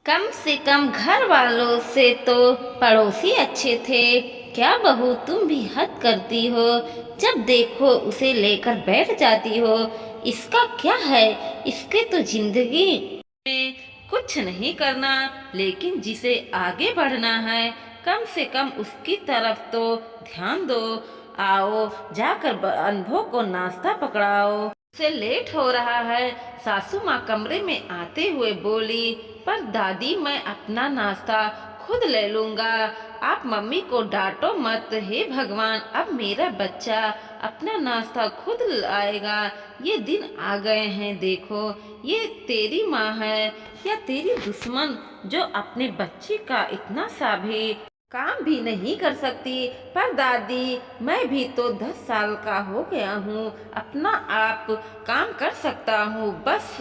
कम से कम घर वालों से तो पड़ोसी अच्छे थे। क्या बहू तुम भी हद करती हो। जब देखो उसे लेकर बैठ जाती हो। इसका क्या है। इसके तो जिंदगी में कुछ नहीं करना, लेकिन जिसे आगे बढ़ना है कम से कम उसकी तरफ तो ध्यान दो। आओ जाकर अनुभव को नाश्ता पकड़ाओ, से लेट हो रहा है। सासू माँ कमरे में आते हुए बोली, पर दादी मैं अपना नाश्ता खुद ले लूँगा। आप मम्मी को डांटो मत। हे भगवान, अब मेरा बच्चा अपना नाश्ता खुद लाएगा। ये दिन आ गए हैं। देखो, ये तेरी माँ है या तेरी दुश्मन जो अपने बच्चे का इतना सा भी काम भी नहीं कर सकती। पर दादी, मैं भी तो 10 साल का हो गया हूँ, अपना आप काम कर सकता हूँ। बस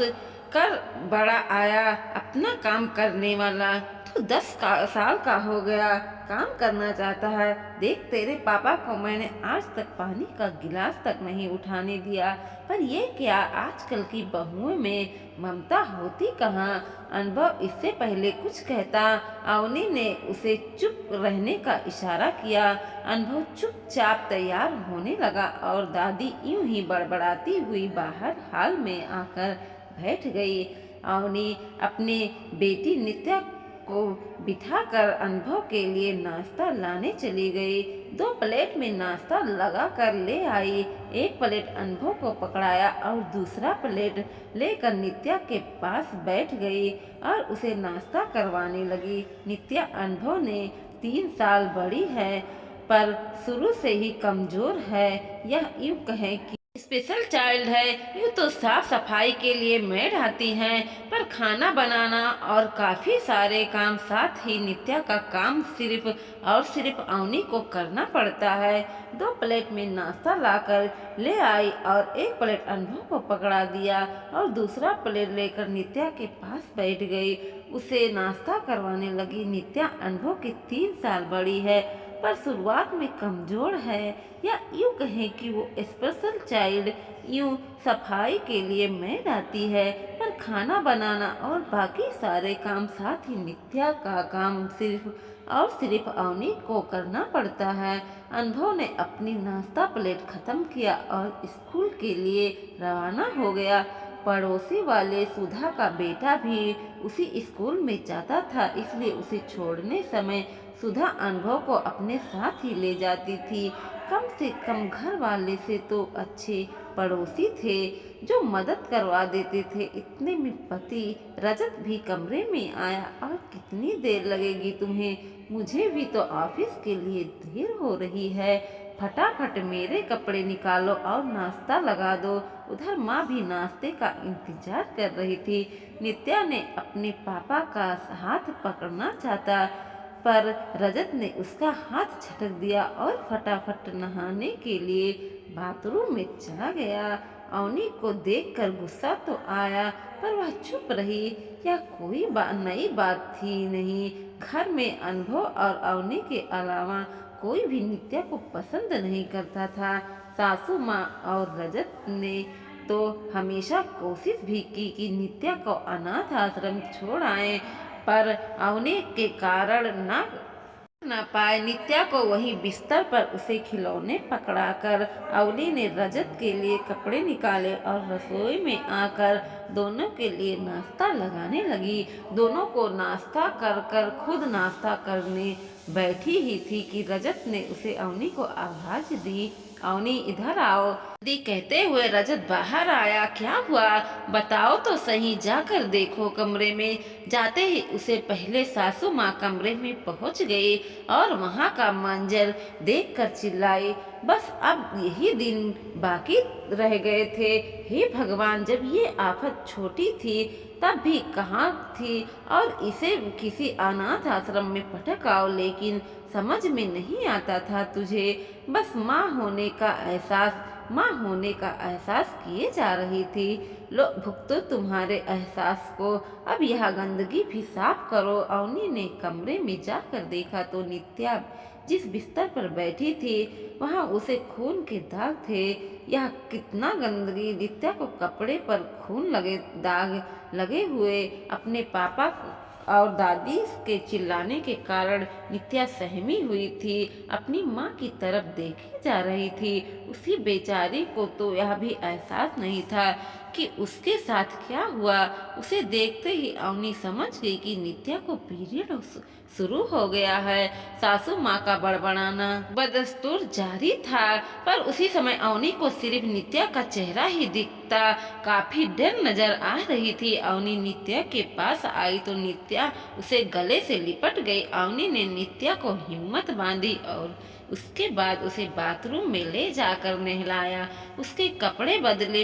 कर बड़ा आया अपना काम करने वाला। तो 10 साल का हो गया, काम करना चाहता है। देख, तेरे पापा को मैंने आज तक पानी का गिलास तक नहीं उठाने दिया। पर ये क्या, आजकल की बहुओं में ममता होती कहाँ। अनुभव इससे पहले कुछ कहता, अवनी ने उसे चुप रहने का इशारा किया। अनुभव चुपचाप तैयार होने लगा और दादी यूं ही बड़बड़ाती हुई बाहर हाल में आकर बैठ गई। अवनी अपने बेटी नित्या को बिठाकर अनुभव के लिए नाश्ता लाने चली गई। 2 प्लेट में नाश्ता लगा कर ले आई। एक प्लेट अनुभव को पकड़ाया और दूसरा प्लेट लेकर नित्या के पास बैठ गई और उसे नाश्ता करवाने लगी। नित्या अनुभव ने 3 साल बड़ी है, पर शुरू से ही कमजोर है। यह यूं कहें कि स्पेशल चाइल्ड है। यूँ तो साफ सफाई के लिए मेड आती हैं, पर खाना बनाना और काफ़ी सारे काम, साथ ही नित्या का काम सिर्फ और सिर्फ अवनी को करना पड़ता है। 2 प्लेट में नाश्ता लाकर ले आई और एक प्लेट अनुभव को पकड़ा दिया और दूसरा प्लेट लेकर नित्या के पास बैठ गई। उसे नाश्ता करवाने लगी। नित्या अनुभव की 3 साल बड़ी है, पर शुरुआत में कमजोर है। या यूँ कहें कि वो स्पेशल चाइल्ड। यूँ सफाई के लिए मेड आती है, पर खाना बनाना और बाकी सारे काम, साथ ही नित्या का काम सिर्फ और सिर्फ अवनी को करना पड़ता है। अनुभव ने अपनी नाश्ता प्लेट खत्म किया और स्कूल के लिए रवाना हो गया। पड़ोसी वाले सुधा का बेटा भी उसी स्कूल में जाता था, इसलिए उसे छोड़ने समय सुधा अनुभव को अपने साथ ही ले जाती थी। कम से कम घर वाले से तो अच्छे पड़ोसी थे जो मदद करवा देते थे। इतने में पति रजत भी कमरे में आया। और कितनी देर लगेगी तुम्हें, मुझे भी तो ऑफिस के लिए देर हो रही है। फटाफट मेरे कपड़े निकालो और नाश्ता लगा दो। उधर माँ भी नाश्ते का इंतजार कर रही थी। नित्या ने अपने पापा का हाथ पकड़ना चाहता, पर रजत ने उसका हाथ झटक दिया और फटाफट नहाने के लिए बाथरूम में चला गया। अवनी को देखकर गुस्सा तो आया, पर वह चुप रही। यह कोई नई बात थी नहीं। घर में अनुभव और अवनी के अलावा कोई भी नित्या को पसंद नहीं करता था। सासू माँ और रजत ने तो हमेशा कोशिश भी की कि नित्या को अनाथ आश्रम छोड़ आए, पर अवनी के कारण न पाए। नित्या को वहीं बिस्तर पर उसे खिलौने पकड़ाकर अवनी ने रजत के लिए कपड़े निकाले और रसोई में आकर दोनों के लिए नाश्ता लगाने लगी। दोनों को नाश्ता कर कर खुद नाश्ता करने बैठी ही थी कि रजत ने उसे अवनी को आवाज दी, अवनी इधर आओ। दी कहते हुए रजत बाहर आया। क्या हुआ, बताओ तो सही, जाकर देखो। कमरे में जाते ही उसे पहले सासू माँ कमरे में पहुँच गई और वहाँ का मंजर देखकर चिल्लाई, बस अब यही दिन बाकी रह गए थे। हे भगवान, जब ये आफत छोटी थी तब भी कहाँ थी और इसे किसी अनाथ आश्रम में पटक आओ। लेकिन समझ में नहीं आता था तुझे। बस माँ होने का एहसास किए जा रही थी। लो भुगतो तुम्हारे एहसास को। अब यह गंदगी भी साफ करो। अवनी ने कमरे में जाकर देखा तो नित्या जिस बिस्तर पर बैठी थी वहाँ उसे खून के दाग थे। यह कितना गंदगी। नित्या को कपड़े पर खून लगे दाग लगे हुए अपने पापा और दादी के चिल्लाने के कारण नित्या सहमी हुई थी, अपनी माँ की तरफ देखे जा रही थी। उसी बेचारी को तो यह भी एहसास नहीं था कि उसके साथ क्या हुआ। उसे देखते ही अवनी समझ गई कि नित्या को पीरियड शुरू हो गया है। सासू माँ का बड़बड़ाना बदस्तूर जारी था, पर उसी समय अवनी को सिर्फ नित्या का चेहरा ही दिखता काफी डर नजर आ रही थी। अवनी नित्या के पास आई तो नित्या उसे गले से लिपट गई। अवनी ने नित्या को हिम्मत बांधी और उसके बाद उसे बाथरूम में ले जाकर नहलाया, उसके कपड़े बदले,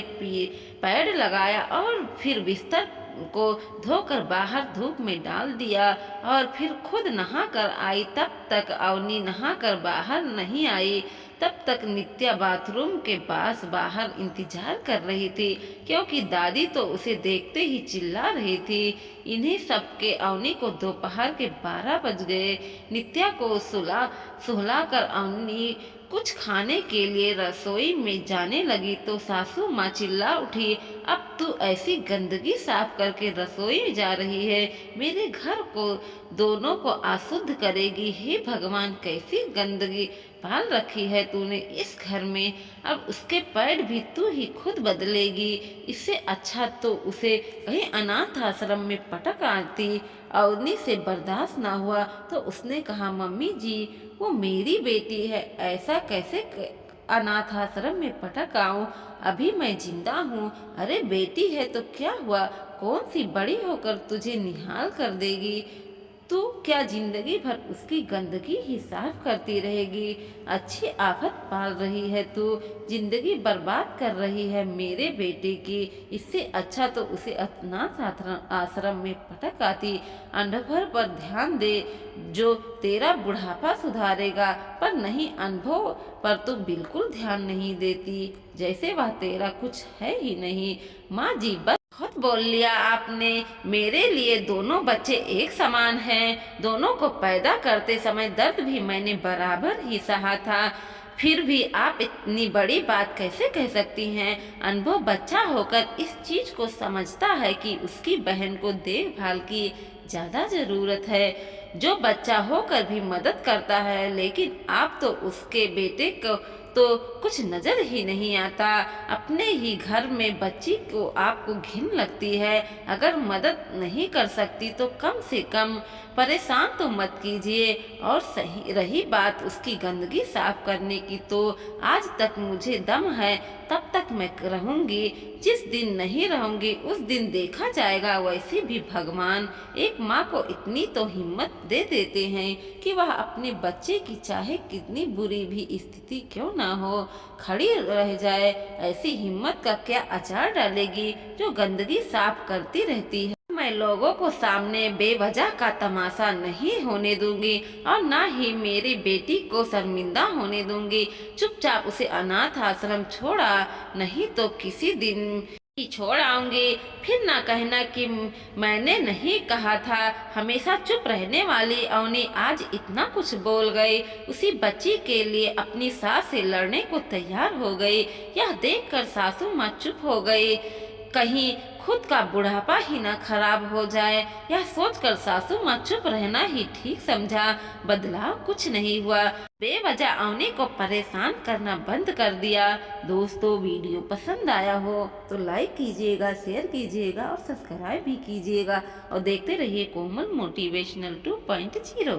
पैड लगाया और फिर बिस्तर को धोकर बाहर धूप में डाल दिया और फिर खुद नहा कर आई। तब तक अवनी नहा कर बाहर नहीं आई। तब तक नित्या बाथरूम के पास बाहर इंतजार कर रही थी, क्योंकि दादी तो उसे देखते ही चिल्ला रही थी। इन्हीं सबके अवनी को दोपहर के 12 बज गए। नित्या को सुहलाकर अवनी कुछ खाने के लिए रसोई में जाने लगी तो सासू माँ चिल्ला उठी, अब तू ऐसी गंदगी साफ करके रसोई में जा रही है, मेरे घर को दोनों को अशुद्ध करेगी। हे भगवान, कैसी गंदगी पाल रखी है तूने इस घर में, अब उसके पैड भी तू ही खुद बदलेगी। इससे अच्छा तो उसे कहीं अनाथ आश्रम में पटक आती। अवनी से बर्दाश्त ना हुआ तो उसने कहा, मम्मी जी, वो मेरी बेटी है, ऐसा कैसे अनाथ आश्रम में पटक आऊं? अभी मैं जिंदा हूँ। अरे बेटी है तो क्या हुआ, कौन सी बड़ी होकर तुझे निहाल कर देगी? तू क्या जिंदगी भर उसकी गंदगी ही साफ करती रहेगी? अच्छी आफत पाल रही है तू, जिंदगी बर्बाद कर रही है मेरे बेटे की। इससे अच्छा तो उसे अनाथ आश्रम में पटक आती। अनुभव पर ध्यान दे जो तेरा बुढ़ापा सुधारेगा, पर नहीं, अनुभव पर तो बिल्कुल ध्यान नहीं देती, जैसे वह तेरा कुछ है ही नहीं। माँ जी, बस बहुत बोल लिया आपने। मेरे लिए दोनों बच्चे एक समान हैं। दोनों को पैदा करते समय दर्द भी मैंने बराबर ही सहा था, फिर भी आप इतनी बड़ी बात कैसे कह सकती हैं? अनुभव बच्चा होकर इस चीज को समझता है कि उसकी बहन को देखभाल की ज्यादा जरूरत है, जो बच्चा होकर भी मदद करता है। लेकिन आप तो उसके बेटे को तो कुछ नजर ही नहीं आता। अपने ही घर में बच्ची को आपको घिन लगती है। अगर मदद नहीं कर सकती तो कम से कम परेशान तो मत कीजिए। और सही रही बात उसकी गंदगी साफ करने की, तो आज तक मुझे दम है, तब तक मैं रहूंगी। जिस दिन नहीं रहूंगी उस दिन देखा जाएगा। वैसे भी भगवान एक माँ को इतनी तो हिम्मत दे देते हैं कि वह अपने बच्चे की चाहे कितनी बुरी भी स्थिति क्यों ना हो, खड़ी रह जाए। ऐसी हिम्मत का क्या अचार डालेगी जो गंदगी साफ करती रहती है। मैं लोगों को सामने बेवजह का तमाशा नहीं होने दूंगी और ना ही मेरी बेटी को शर्मिंदा होने दूंगी। चुपचाप उसे अनाथ आश्रम छोड़ा, नहीं तो किसी दिन ही छोड़ आऊंगी। फिर ना कहना कि मैंने नहीं कहा था। हमेशा चुप रहने वाली अवनी आज इतना कुछ बोल गई। उसी बच्ची के लिए अपनी सास से लड़ने को तैयार हो गई। यह देखकर सासू माँ चुप हो गई, कहीं खुद का बुढ़ापा ही न खराब हो जाए। यह सोचकर सासू माँ चुप रहना ही ठीक समझा। बदलाव कुछ नहीं हुआ। बेवजह अवनी को परेशान करना बंद कर दिया। दोस्तों, वीडियो पसंद आया हो तो लाइक कीजिएगा, शेयर कीजिएगा और सब्सक्राइब भी कीजिएगा और देखते रहिए कोमल मोटिवेशनल 2.0।